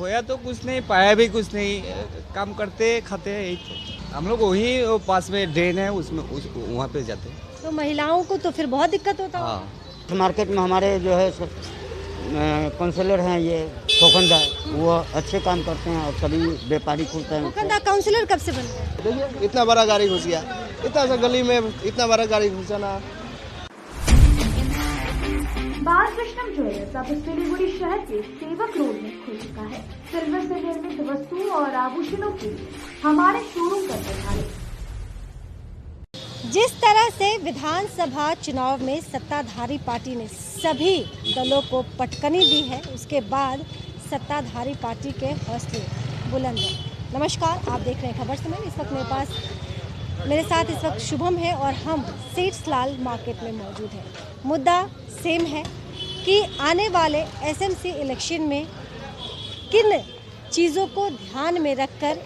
खोया तो कुछ नहीं, पाया भी कुछ नहीं, काम करते खाते हैं यही तो। हम लोग वही पास में ड्रेन है उसमें वहाँ पे जाते हैं। तो महिलाओं को तो फिर बहुत दिक्कत होता है। हाँ, मार्केट में हमारे जो है काउंसलर हैं ये खोखंदा, वो अच्छे काम करते हैं और सभी व्यापारी खुलते हैं। खोखंदा काउंसलर कब से बन गए? देखिए इतना बड़ा गाड़ी घुस गया, इतना सा गली में इतना बड़ा गाड़ी घुसाना। बालकृष्णम ज्वेलर्स अब सिलीगुड़ी शहर के सेवक रोड में खुल चुका है। सिल्वर से निर्मित वस्तुओं और आभूषणों के लिए हमारे शोरूम पर पधारें। जिस तरह से विधानसभा चुनाव में सत्ताधारी पार्टी ने सभी दलों को पटकनी दी है, उसके बाद सत्ताधारी पार्टी के हौसले बुलंद हैं। नमस्कार, आप देख रहे हैं खबर समय। इस वक्त मेरे साथ इस वक्त शुभम है और हम सीड्स लाल मार्केट में मौजूद हैं। मुद्दा सेम है कि आने वाले एसएमसी इलेक्शन में किन चीज़ों को ध्यान में रखकर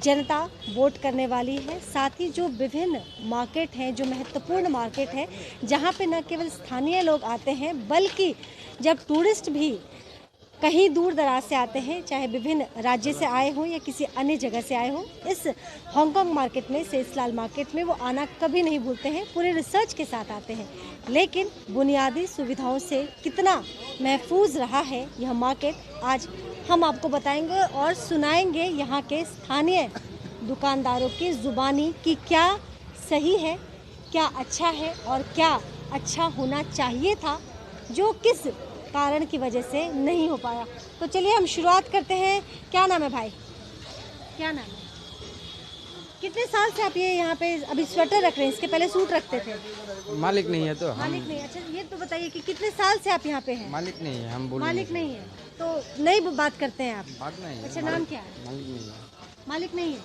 जनता वोट करने वाली है। साथ ही जो विभिन्न मार्केट हैं, जो महत्वपूर्ण मार्केट है, जहां पे न केवल स्थानीय लोग आते हैं बल्कि जब टूरिस्ट भी कहीं दूर दराज से आते हैं, चाहे विभिन्न राज्य से आए हों या किसी अन्य जगह से आए हों, इस हांगकांग मार्केट में, सेल्सलाल मार्केट में वो आना कभी नहीं भूलते हैं। पूरे रिसर्च के साथ आते हैं। लेकिन बुनियादी सुविधाओं से कितना महफूज रहा है यह मार्केट, आज हम आपको बताएंगे और सुनाएंगे यहाँ के स्थानीय दुकानदारों की जुबानी कि क्या सही है, क्या अच्छा है और क्या अच्छा होना चाहिए था, जो किस कारण की वजह से नहीं हो पाया। तो चलिए हम शुरुआत करते हैं। क्या नाम है भाई? क्या नाम है? कितने साल से आप ये यहाँ पे अभी स्वेटर रख रहे हैं? इसके पहले सूट रखते थे। मालिक नहीं है तो हम मालिक नहीं। अच्छा, ये तो बताइए कि कितने साल से आप यहाँ पे हैं? मालिक नहीं है, हम बोले मालिक नहीं है तो नई बात करते हैं आप। बात नहीं है। अच्छा, नाम क्या है? मालिक नहीं है। मालिक नहीं है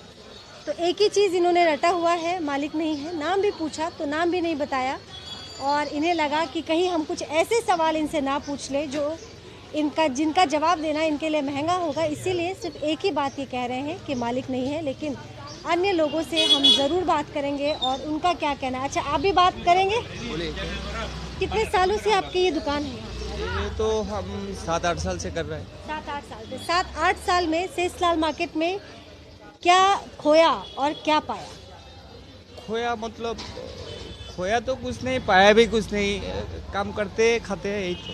तो एक ही चीज़ इन्होंने रटा हुआ है, मालिक नहीं है। नाम भी पूछा तो नाम भी नहीं बताया और इन्हें लगा कि कहीं हम कुछ ऐसे सवाल इनसे ना पूछ ले जो जिनका जवाब देना इनके लिए महंगा होगा। इसीलिए सिर्फ एक ही बात ये कह रहे हैं कि मालिक नहीं है। लेकिन अन्य लोगों से हम ज़रूर बात करेंगे और उनका क्या कहना है। अच्छा, आप भी बात करेंगे? कितने सालों से आपकी ये दुकान है? ये तो हम 7-8 साल से कर रहे हैं। 7-8 साल से। 7-8 साल में सेल्सलाल मार्केट में क्या खोया और क्या पाया? खोया मतलब खोया तो कुछ नहीं, पाया भी कुछ नहीं, काम करते खाते हैं यही तो।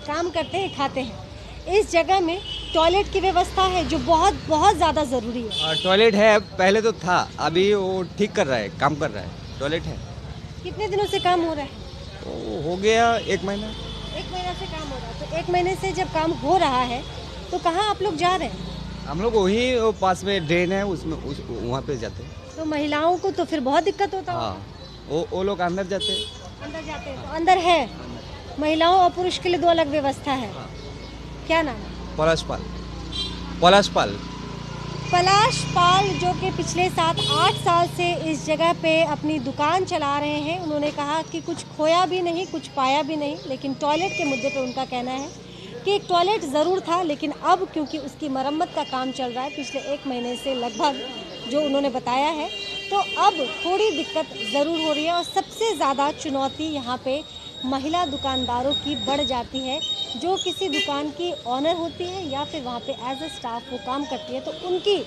काम करते हैं, खाते हैं। इस जगह में टॉयलेट की व्यवस्था है जो बहुत बहुत ज़्यादा ज़रूरी है। टॉयलेट है, पहले तो था, अभी वो ठीक कर रहा है, काम कर रहा है। टॉयलेट है। कितने दिनों से काम हो रहा है? तो हो गया 1 महीना। 1 महीना से काम हो रहा है। तो 1 महीने से जब काम हो रहा है तो कहाँ आप लोग जा रहे हैं? हम लोग वही पास में ड्रेन है उसमें वहाँ पे जाते हैं। तो महिलाओं को तो फिर बहुत दिक्कत होता है। हाँ, वो लोग अंदर जाते हैं। अंदर जाते हैं तो अंदर है महिलाओं और पुरुष के लिए 2 अलग व्यवस्था है। क्या नाम है? पलाशपाल। पलाशपाल, जो कि पिछले 7-8 साल से इस जगह पे अपनी दुकान चला रहे हैं। उन्होंने कहा कि कुछ खोया भी नहीं, कुछ पाया भी नहीं। लेकिन टॉयलेट के मुद्दे पे उनका कहना है कि एक टॉयलेट ज़रूर था, लेकिन अब क्योंकि उसकी मरम्मत का काम चल रहा है पिछले 1 महीने से लगभग, जो उन्होंने बताया है, तो अब थोड़ी दिक्कत ज़रूर हो रही है। और सबसे ज़्यादा चुनौती यहाँ पे महिला दुकानदारों की बढ़ जाती है, जो किसी दुकान की ऑनर होती है या फिर वहाँ पे एज अ स्टाफ वो काम करती है। तो उनकी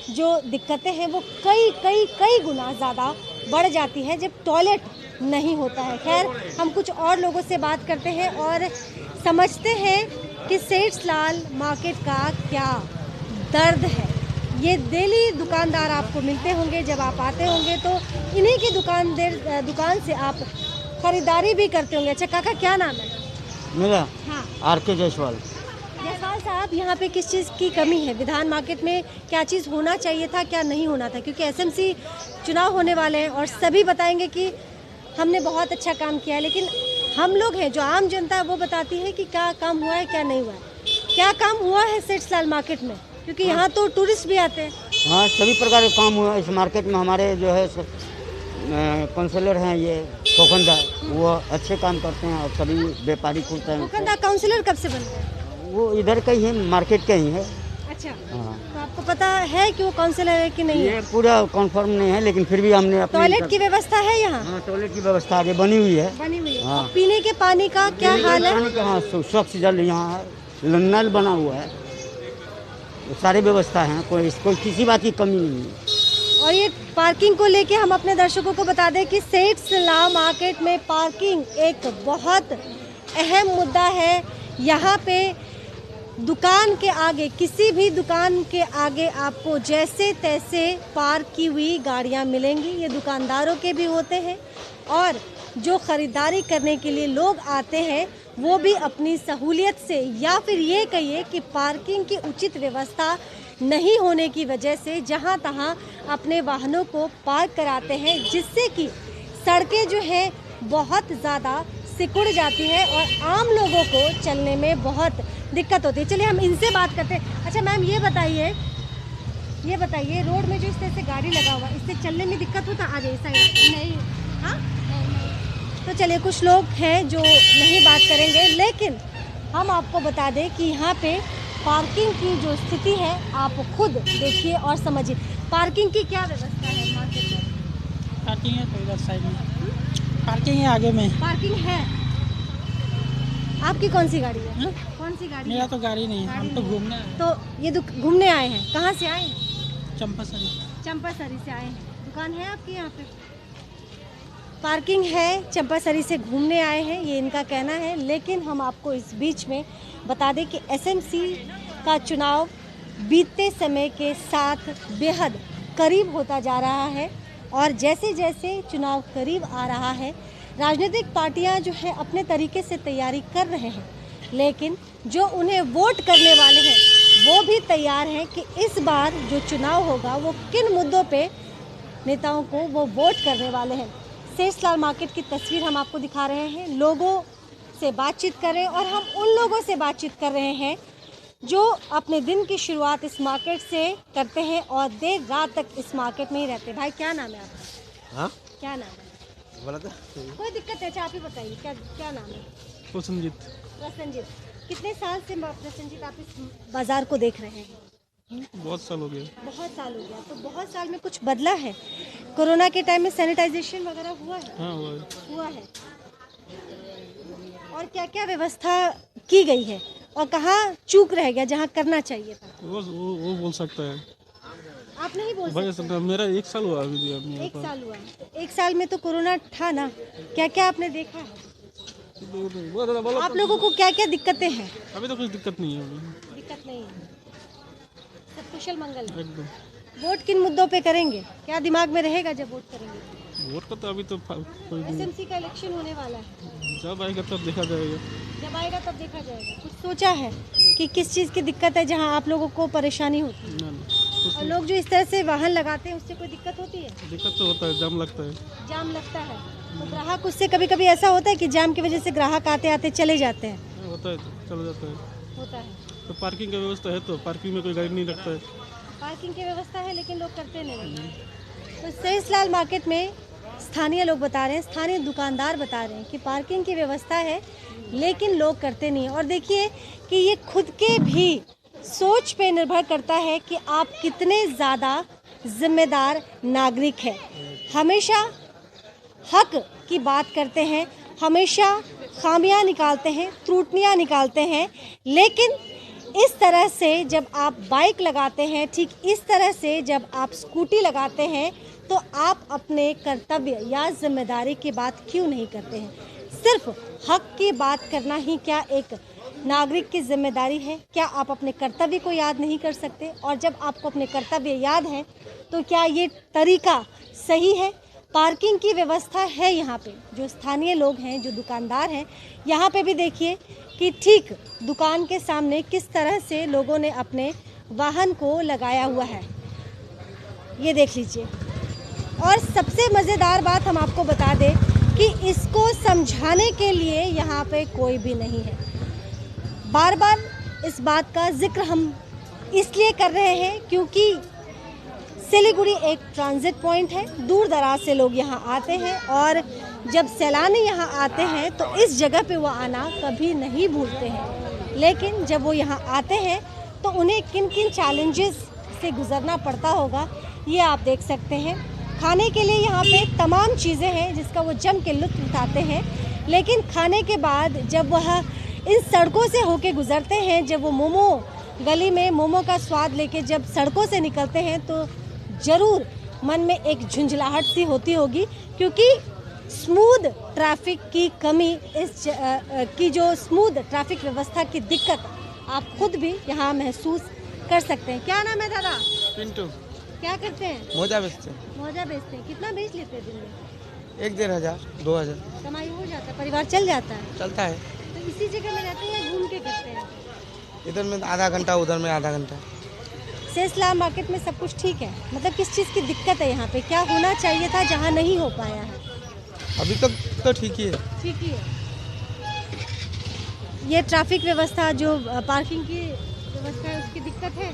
जो दिक्कतें हैं वो कई गुना ज़्यादा बढ़ जाती है जब टॉयलेट नहीं होता है। खैर, हम कुछ और लोगों से बात करते हैं और समझते हैं कि सेल्सलाल मार्केट का क्या दर्द है। ये डेली दुकानदार आपको मिलते होंगे, जब आप आते होंगे तो इन्हीं की दुकान से आप खरीदारी भी करते होंगे। अच्छा काका, क्या नाम है? मेरा हाँ, आर.के. जायसवाल साहब, यहाँ पे किस चीज़ की कमी है? विधान मार्केट में क्या चीज़ होना चाहिए था, क्या नहीं होना था? क्योंकि एसएमसी चुनाव होने वाले हैं और सभी बताएंगे कि हमने बहुत अच्छा काम किया है, लेकिन हम लोग हैं जो आम जनता है वो बताती है कि क्या काम हुआ है, क्या नहीं हुआ है। क्या काम हुआ है सेल्सलाल मार्केट में? क्योंकि यहाँ तो टूरिस्ट भी आते हैं। हाँ, सभी प्रकार का काम हुआ इस मार्केट में। हमारे जो है काउंसलर हैं ये खोखंदा, वो अच्छे काम करते हैं और सभी व्यापारी खुलते हैं। खोखंदा काउंसलर कब से बन गए? वो इधर का ही है, मार्केट का ही है। अच्छा, हाँ, तो आपको पता है कि वो काउंसलर है कि नहीं है? ये पूरा कन्फर्म नहीं है, लेकिन फिर भी हमने अपनी टॉयलेट की व्यवस्था है यहाँ? हाँ, टॉयलेट की व्यवस्था आगे बनी हुई है। बनी हुई है। हाँ। और पीने के पानी का क्या हाल है? पानी का हाँ, स्वच्छ जल यहाँ है, नल बना हुआ है। सारी व्यवस्था है, कोई किसी बात की कमी नहीं है। और ये पार्किंग को लेके हम अपने दर्शकों को बता दें कि सेठ ला मार्केट में पार्किंग एक बहुत अहम मुद्दा है। यहाँ पे दुकान के आगे, किसी भी दुकान के आगे आपको जैसे तैसे पार्क की हुई गाड़ियाँ मिलेंगी। ये दुकानदारों के भी होते हैं और जो ख़रीदारी करने के लिए लोग आते हैं वो भी अपनी सहूलियत से, या फिर ये कहिए कि पार्किंग की उचित व्यवस्था नहीं होने की वजह से जहां तहां अपने वाहनों को पार्क कराते हैं, जिससे कि सड़कें जो है बहुत ज़्यादा सिकुड़ जाती है और आम लोगों को चलने में बहुत दिक्कत होती है। चलिए हम इनसे बात करते हैं। अच्छा मैम, ये बताइए रोड में जो इस तरह से गाड़ी लगा हुआ है, इससे चलने में दिक्कत होता आज ऐसा नहीं? हाँ, तो चलिए कुछ लोग हैं जो नहीं बात करेंगे, लेकिन हम आपको बता दें कि यहाँ पे पार्किंग की जो स्थिति है आप खुद देखिए और समझिए। पार्किंग की क्या व्यवस्था है मार्केट में? पार्किंग है तो इधर साइड में पार्किंग है, आगे में पार्किंग है। आपकी कौन सी गाड़ी है? कौन सी गाड़ी? मेरा तो गाड़ी नहीं है, हम तो घूमने आए। तो ये घूमने आए हैं? कहाँ से आए हैं? चंपासरी से आए हैं। दुकान है आपकी यहाँ पे? पार्किंग है, चंपासरी से घूमने आए हैं, ये इनका कहना है। लेकिन हम आपको इस बीच में बता दें कि एसएमसी का चुनाव बीतते समय के साथ बेहद करीब होता जा रहा है और जैसे जैसे चुनाव करीब आ रहा है, राजनीतिक पार्टियां जो है अपने तरीके से तैयारी कर रहे हैं, लेकिन जो उन्हें वोट करने वाले हैं वो भी तैयार हैं कि इस बार जो चुनाव होगा वो किन मुद्दों पे नेताओं को वो वोट करने वाले हैं। सेठ लाल मार्केट की तस्वीर हम आपको दिखा रहे हैं, लोगों से बातचीत कर रहे हैं और हम उन लोगों से बातचीत कर रहे हैं जो अपने दिन की शुरुआत इस मार्केट से करते हैं और देर रात तक इस मार्केट में ही रहते हैं। भाई क्या नाम है आपका? हाँ, क्या नाम है? बोला था कोई दिक्कत है? अच्छा आप ही बताइए, क्या नाम है? प्रसन्नजीत। कितने साल से प्रसन्नजीत आप इस बाजार को देख रहे हैं? बहुत साल हो गया। बहुत साल हो गया। तो बहुत साल में कुछ बदला है? कोरोना के टाइम में सैनिटाइजेशन वगैरह हुआ है? हाँ हुआ है। और क्या क्या व्यवस्था की गई है और कहाँ चूक रह गया जहाँ करना चाहिए था? वो बोल सकता है। आप नहीं बोल सकते? मेरा 1 साल हुआ अभी। 1 साल हुआ। 1 साल में तो कोरोना था ना, क्या क्या आपने देखा है? आप लोगों को क्या क्या दिक्कतें हैं? अभी तो कुछ दिक्कत नहीं है। दिक्कत नहीं है, सब कुशल मंगल है। एकदम। वोट किन मुद्दों पे करेंगे? क्या दिमाग में रहेगा जब वोट करेंगे? वोट का तो अभी तो कोई नहीं। एसएमसी का इलेक्शन होने वाला है, जब आएगा तब देखा जाएगा। जब आएगा तब देखा जाएगा। कुछ सोचा है कि किस चीज़ की दिक्कत है जहां आप लोगों को परेशानी होती है? और लोग जो इस तरह से वाहन लगाते हैं उससे कोई दिक्कत होती है? दिक्कत तो होता है, जाम लगता है। जाम लगता है तो ग्राहक उससे कभी कभी ऐसा होता है कि जाम की वजह से ग्राहक आते आते चले जाते हैं? होता है, तो चला जाता है। होता है। तो पार्किंग की व्यवस्था है, तो पार्किंग में कोई गाड़ी नहीं रखता है। पार्किंग की व्यवस्था है लेकिन लोग करते नहीं। तो सेठ लाल मार्केट में स्थानीय लोग बता रहे हैं, स्थानीय दुकानदार बता रहे हैं कि पार्किंग की व्यवस्था है लेकिन लोग करते नहीं। और देखिए कि ये खुद के भी सोच पे निर्भर करता है कि आप कितने ज़्यादा जिम्मेदार नागरिक हैं। हमेशा हक की बात करते हैं, हमेशा खामियां निकालते हैं, त्रुटियां निकालते हैं, लेकिन इस तरह से जब आप बाइक लगाते हैं, ठीक इस तरह से जब आप स्कूटी लगाते हैं, तो आप अपने कर्तव्य या जिम्मेदारी की बात क्यों नहीं करते हैं? सिर्फ हक की बात करना ही क्या एक नागरिक की जिम्मेदारी है? क्या आप अपने कर्तव्य को याद नहीं कर सकते? और जब आपको अपने कर्तव्य याद हैं तो क्या ये तरीका सही है? पार्किंग की व्यवस्था है यहाँ पे। जो स्थानीय लोग हैं, जो दुकानदार हैं, यहाँ पे भी देखिए कि ठीक दुकान के सामने किस तरह से लोगों ने अपने वाहन को लगाया हुआ है, ये देख लीजिए। और सबसे मज़ेदार बात हम आपको बता दें कि इसको समझाने के लिए यहाँ पे कोई भी नहीं है। बार बार इस बात का जिक्र हम इसलिए कर रहे हैं क्योंकि सिलीगुड़ी एक ट्रांजिट पॉइंट है, दूर दराज से लोग यहाँ आते हैं और जब सैलानी यहाँ आते हैं तो इस जगह पे वो आना कभी नहीं भूलते हैं। लेकिन जब वो यहाँ आते हैं तो उन्हें किन किन चैलेंजेस से गुजरना पड़ता होगा ये आप देख सकते हैं। खाने के लिए यहाँ पे तमाम चीज़ें हैं जिसका वो जम के लुत्फ़ उठाते हैं, लेकिन खाने के बाद जब वह इन सड़कों से होके गुजरते हैं, जब वो मोमो गली में मोमो का स्वाद लेके जब सड़कों से निकलते हैं तो ज़रूर मन में एक झुंझलाहट सी होती होगी, क्योंकि स्मूथ ट्रैफिक की कमी, की जो स्मूथ ट्रैफिक व्यवस्था की दिक्कत आप खुद भी यहाँ महसूस कर सकते हैं। क्या नाम है दादा? पिंटू। क्या करते हैं? मोजा बेचते हैं। मोजा बेचते हैं। कितना बेच लेते हैं दिन में? 1-1,500 2,000 कमाई हो जाता है, परिवार चल जाता है? चलता है। तो इसी जगह में रहते हैं या घूम के करते हैं? इधर में आधा घंटा, उधर में आधा घंटा। सेल्स मार्केट में सब कुछ ठीक है? मतलब किस चीज़ की दिक्कत है यहाँ पे? क्या होना चाहिए था जहाँ नहीं हो पाया है? अभी तक तो ठीक ही है। ठीक ही है। ये ट्रैफिक व्यवस्था जो पार्किंग की व्यवस्था है उसकी दिक्कत है?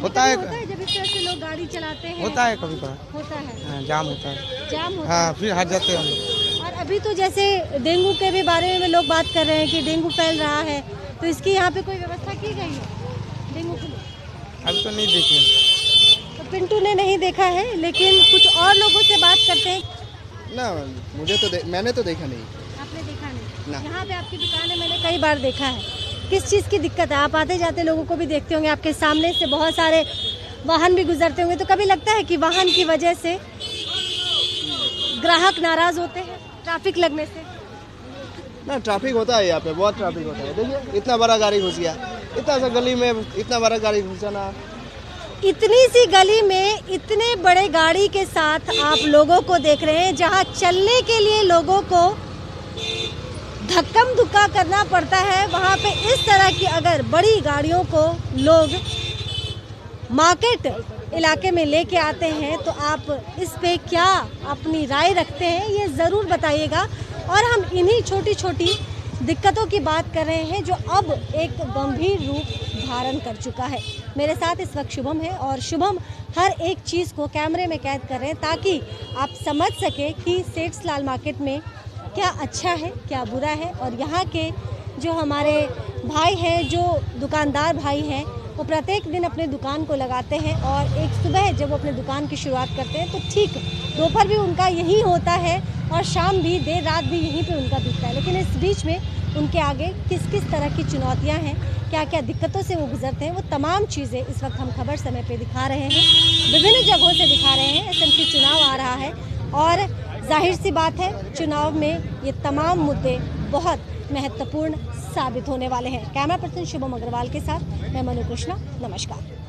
होता है जब इस तरह से लोग गाड़ी चलाते हैं? होता है कभी कभार। होता है। हाँ, जाम होता है। जाम होता हाँ, फिर हट जाते हैं हम लोग। और अभी तो जैसे डेंगू के भी बारे में लोग बात कर रहे हैं कि डेंगू फैल रहा है, तो इसकी यहाँ पे कोई व्यवस्था की गई है डेंगू के लिए? अभी तो नहीं देखे। तो पिंटू ने नहीं देखा है, लेकिन कुछ और लोगों से बात करते हैं। ना मुझे तो मैंने तो देखा नहीं। आपने देखा नहीं? ना। यहाँ पे आपकी दुकान है, मैंने कई बार देखा है। किस चीज़ की दिक्कत है? आप आते जाते लोगों को भी देखते होंगे, आपके सामने से बहुत सारे वाहन भी गुजरते होंगे, तो कभी लगता है कि वाहन की वजह से ग्राहक नाराज होते हैं ट्रैफिक लगने से? ना ट्रैफिक होता है यहाँ पे, बहुत ट्रैफिक होता है। देखिए इतना बड़ा गाड़ी घुस गया, इतना सा गली में इतना बड़ा गाड़ी घुस जाना। इतनी सी गली में इतने बड़े गाड़ी के साथ आप लोगों को देख रहे हैं, जहां चलने के लिए लोगों को धक्कम धुक्का करना पड़ता है, वहां पे इस तरह की अगर बड़ी गाड़ियों को लोग मार्केट इलाके में लेके आते हैं तो आप इस पे क्या अपनी राय रखते हैं ये ज़रूर बताइएगा। और हम इन्हीं छोटी छोटी दिक्कतों की बात कर रहे हैं जो अब एक गंभीर रूप धारण कर चुका है। मेरे साथ इस वक्त शुभम है और शुभम हर एक चीज़ को कैमरे में कैद कर रहे हैं ताकि आप समझ सके कि सेठ्स लाल मार्केट में क्या अच्छा है क्या बुरा है। और यहाँ के जो हमारे भाई हैं, जो दुकानदार भाई हैं, वो प्रत्येक दिन अपने दुकान को लगाते हैं और एक सुबह जब वो अपने दुकान की शुरुआत करते हैं तो ठीक दोपहर भी उनका यही होता है और शाम भी, देर रात भी यहीं पे उनका बीतता है। लेकिन इस बीच में उनके आगे किस किस तरह की चुनौतियां हैं, क्या क्या दिक्कतों से वो गुजरते हैं, वो तमाम चीज़ें इस वक्त हम खबर समय पे दिखा रहे हैं, विभिन्न जगहों से दिखा रहे हैं। एसएमसी चुनाव आ रहा है और जाहिर सी बात है चुनाव में ये तमाम मुद्दे बहुत महत्वपूर्ण साबित होने वाले हैं। कैमरा पर्सन शुभम अग्रवाल के साथ मैं मनु कृष्णा, नमस्कार।